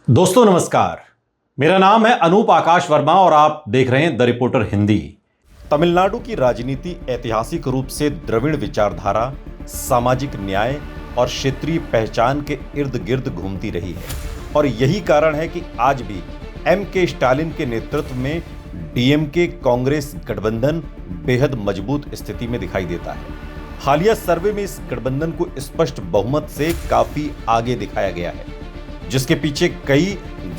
दोस्तों नमस्कार। मेरा नाम है अनूप आकाश वर्मा और आप देख रहे हैं द रिपोर्टर हिंदी। तमिलनाडु की राजनीति ऐतिहासिक रूप से द्रविड़ विचारधारा, सामाजिक न्याय और क्षेत्रीय पहचान के इर्द गिर्द घूमती रही है और यही कारण है कि आज भी एम.के. स्टालिन के नेतृत्व में डीएमके कांग्रेस गठबंधन बेहद मजबूत स्थिति में दिखाई देता है। हालिया सर्वे में इस गठबंधन को स्पष्ट बहुमत से काफी आगे दिखाया गया है, जिसके पीछे कई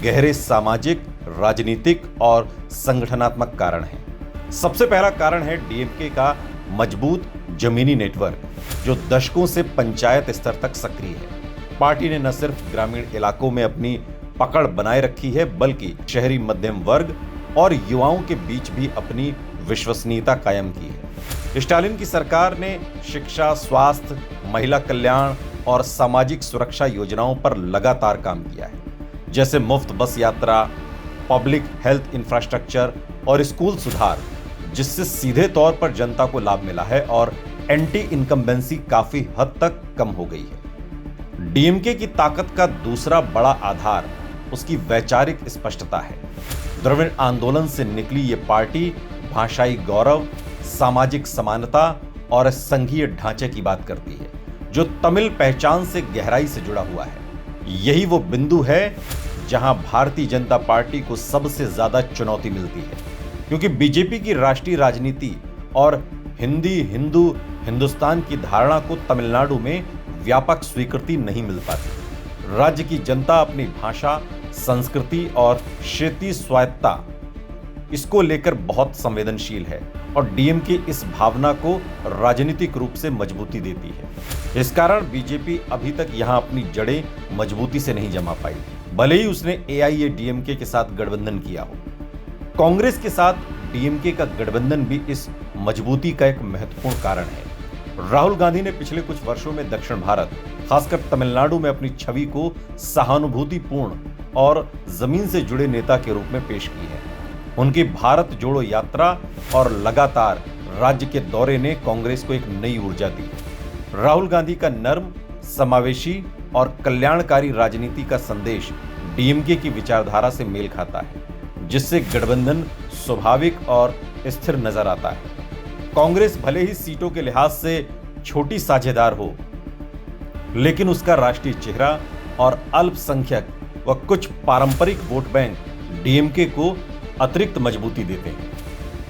गहरे सामाजिक, राजनीतिक और संगठनात्मक कारण हैं। सबसे पहला कारण है डीएमके का मजबूत जमीनी नेटवर्क, जो दशकों से पंचायत स्तर तक सक्रिय है। पार्टी ने न सिर्फ ग्रामीण इलाकों में अपनी पकड़ बनाए रखी है, बल्कि शहरी मध्यम वर्ग और युवाओं के बीच भी अपनी विश्वसनीयता कायम की है। स्टालिन की सरकार ने शिक्षा, स्वास्थ्य, महिला कल्याण और सामाजिक सुरक्षा योजनाओं पर लगातार काम किया है, जैसे मुफ्त बस यात्रा, पब्लिक हेल्थ इंफ्रास्ट्रक्चर और स्कूल सुधार, जिससे सीधे तौर पर जनता को लाभ मिला है और एंटी इनकम्बेंसी काफी हद तक कम हो गई है। डीएमके की ताकत का दूसरा बड़ा आधार उसकी वैचारिक स्पष्टता है। द्रविड़ आंदोलन से निकली ये पार्टी भाषाई गौरव, सामाजिक समानता और संघीय ढांचे की बात करती है, जो तमिल पहचान से गहराई से जुड़ा हुआ है। यही वो बिंदु है जहां भारतीय जनता पार्टी को सबसे ज्यादा चुनौती मिलती है, क्योंकि बीजेपी की राष्ट्रीय राजनीति और हिंदी, हिंदू, हिंदुस्तान की धारणा को तमिलनाडु में व्यापक स्वीकृति नहीं मिल पाती। राज्य की जनता अपनी भाषा, संस्कृति और क्षेत्रीय स्वायत्तता इसको लेकर बहुत संवेदनशील है और डीएमके इस भावना को राजनीतिक रूप से मजबूती देती है। इस कारण बीजेपी अभी तक यहां अपनी जड़ें मजबूती से नहीं जमा पाई, भले ही उसने एआईएडीएमके के साथ गठबंधन किया हो। कांग्रेस के साथ डीएमके का गठबंधन भी इस मजबूती का एक महत्वपूर्ण कारण है। राहुल गांधी ने पिछले कुछ वर्षों में दक्षिण भारत, खासकर तमिलनाडु में अपनी छवि को सहानुभूतिपूर्ण और जमीन से जुड़े नेता के रूप में पेश की है। उनकी भारत जोड़ो यात्रा और लगातार राज्य के दौरे ने कांग्रेस को एक नई ऊर्जा दी। राहुल गांधी का नर्म, समावेशी और कल्याणकारी राजनीति का संदेश डीएमके की विचारधारा से मेल खाता है, जिससे गठबंधन स्वाभाविक और स्थिर नजर आता है। कांग्रेस भले ही सीटों के लिहाज से छोटी साझेदार हो, लेकिन उसका राष्ट्रीय चेहरा और अल्पसंख्यक व कुछ पारंपरिक वोट बैंक डीएमके को अतिरिक्त मजबूती देते हैं।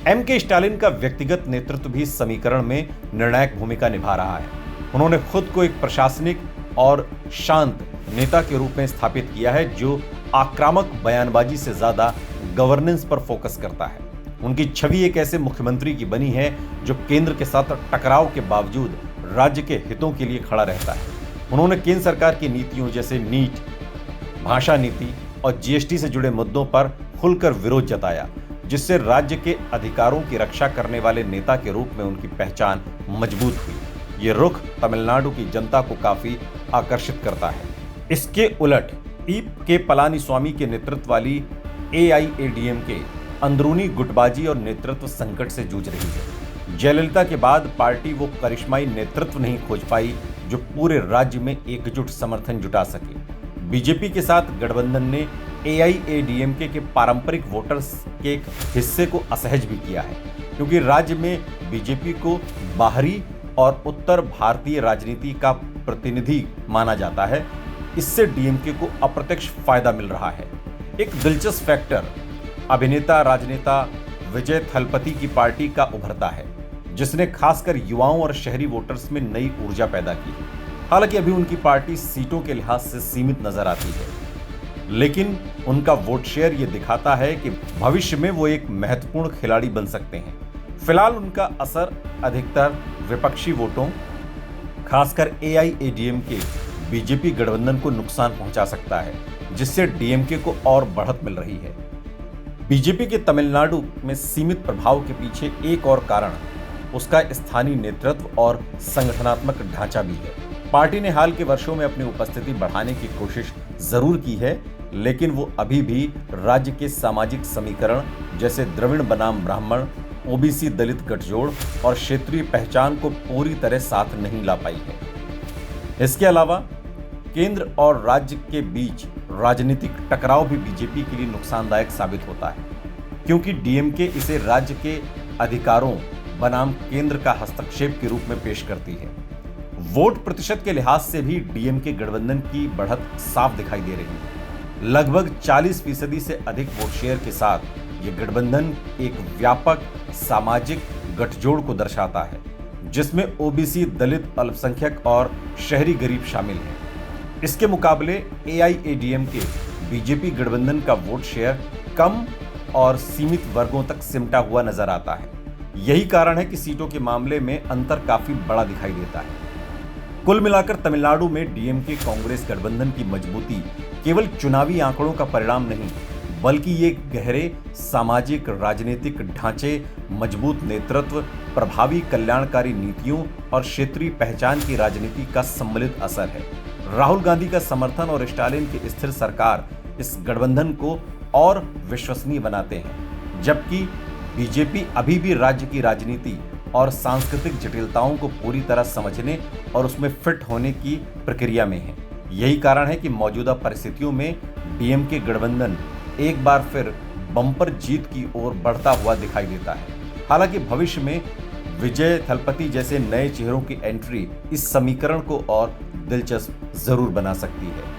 एम.के. स्टालिन का व्यक्तिगत नेतृत्व भी इस समीकरण में निर्णायक भूमिका निभा रहा है। उन्होंने खुद को एक प्रशासनिक और शांत नेता के रूप में स्थापित किया है, जो आक्रामक बयानबाजी से ज्यादा गवर्नेंस पर फोकस करता है। उनकी छवि एक ऐसे मुख्यमंत्री की बनी है जो केंद्र के साथ टकराव के बावजूद राज्य के हितों के लिए खड़ा रहता है। उन्होंने केंद्र सरकार की नीतियों जैसे नीट, भाषा नीति और जीएसटी से जुड़े मुद्दों पर खुलकर विरोध जताया, जिससे राज्य के अधिकारों की रक्षा करने वाले नेता के रूप में उनकी पहचान मजबूत हुई। ये रुख तमिलनाडु की जनता को काफी आकर्षित करता है। इसके उलट ई.के. पलानीस्वामी के नेतृत्व वाली एआईएडीएमके अंदरूनी गुटबाजी और नेतृत्व संकट से जूझ रही है। जयललिता के बाद पार्टी वो करिश्माई नेतृत्व नहीं खोज पाई जो पूरे राज्य में एकजुट समर्थन जुटा सके। बीजेपी के साथ गठबंधन ने एआईएडीएमके के पारंपरिक वोटर्स के एक हिस्से को असहज भी किया है, क्योंकि राज्य में बीजेपी को बाहरी और उत्तर भारतीय राजनीति का प्रतिनिधि माना जाता है। इससे डीएमके को अप्रत्यक्ष फायदा मिल रहा है। एक दिलचस्प फैक्टर अभिनेता राजनेता विजय थलपति की पार्टी का उभरता है, जिसने खासकर युवाओं और शहरी वोटर्स में नई ऊर्जा पैदा की है। हालांकि अभी उनकी पार्टी सीटों के लिहाज से सीमित नजर आती है, लेकिन उनका वोट शेयर ये दिखाता है कि भविष्य में वो एक महत्वपूर्ण खिलाड़ी बन सकते हैं। फिलहाल उनका असर अधिकतर विपक्षी वोटों, खासकर एआईएडीएमके बीजेपी गठबंधन को नुकसान पहुंचा सकता है, जिससे डीएमके को और बढ़त मिल रही है। बीजेपी के तमिलनाडु में सीमित प्रभाव के पीछे एक और कारण उसका स्थानीय नेतृत्व और संगठनात्मक ढांचा भी है। पार्टी ने हाल के वर्षों में अपनी उपस्थिति बढ़ाने की कोशिश जरूर की है, लेकिन वो अभी भी राज्य के सामाजिक समीकरण जैसे द्रविड़ बनाम ब्राह्मण, ओबीसी दलित गठजोड़ और क्षेत्रीय पहचान को पूरी तरह साथ नहीं ला पाई है। इसके अलावा केंद्र और राज्य के बीच राजनीतिक टकराव भी बीजेपी के लिए नुकसानदायक साबित होता है, क्योंकि डीएमके इसे राज्य के अधिकारों बनाम केंद्र का हस्तक्षेप के रूप में पेश करती है। वोट प्रतिशत के लिहाज से भी डीएमके गठबंधन की बढ़त साफ दिखाई दे रही है। लगभग 40% से अधिक वोट शेयर के साथ ये गठबंधन एक व्यापक सामाजिक गठजोड़ को दर्शाता है, जिसमें ओबीसी, दलित, अल्पसंख्यक और शहरी गरीब शामिल हैं। इसके मुकाबले एआईएडीएमके बीजेपी गठबंधन का वोट शेयर कम और सीमित वर्गों तक सिमटा हुआ नजर आता है। यही कारण है कि सीटों के मामले में अंतर काफी बड़ा दिखाई देता है। कुल मिलाकर तमिलनाडु में डीएमके कांग्रेस गठबंधन की मजबूती केवल चुनावी आंकड़ों का परिणाम नहीं, बल्कि ये गहरे सामाजिक राजनीतिक ढांचे, मजबूत नेतृत्व, प्रभावी कल्याणकारी नीतियों और क्षेत्रीय पहचान की राजनीति का सम्मिलित असर है। राहुल गांधी का समर्थन और स्टालिन की स्थिर सरकार इस गठबंधन को और विश्वसनीय बनाते हैं, जबकि बीजेपी अभी भी राज्य की राजनीति और सांस्कृतिक जटिलताओं को पूरी तरह समझने और उसमें फिट होने की प्रक्रिया में है। यही कारण है कि मौजूदा परिस्थितियों में डीएमके गठबंधन एक बार फिर बम्पर जीत की ओर बढ़ता हुआ दिखाई देता है। हालांकि भविष्य में विजय थलपति जैसे नए चेहरों की एंट्री इस समीकरण को और दिलचस्प जरूर बना सकती है।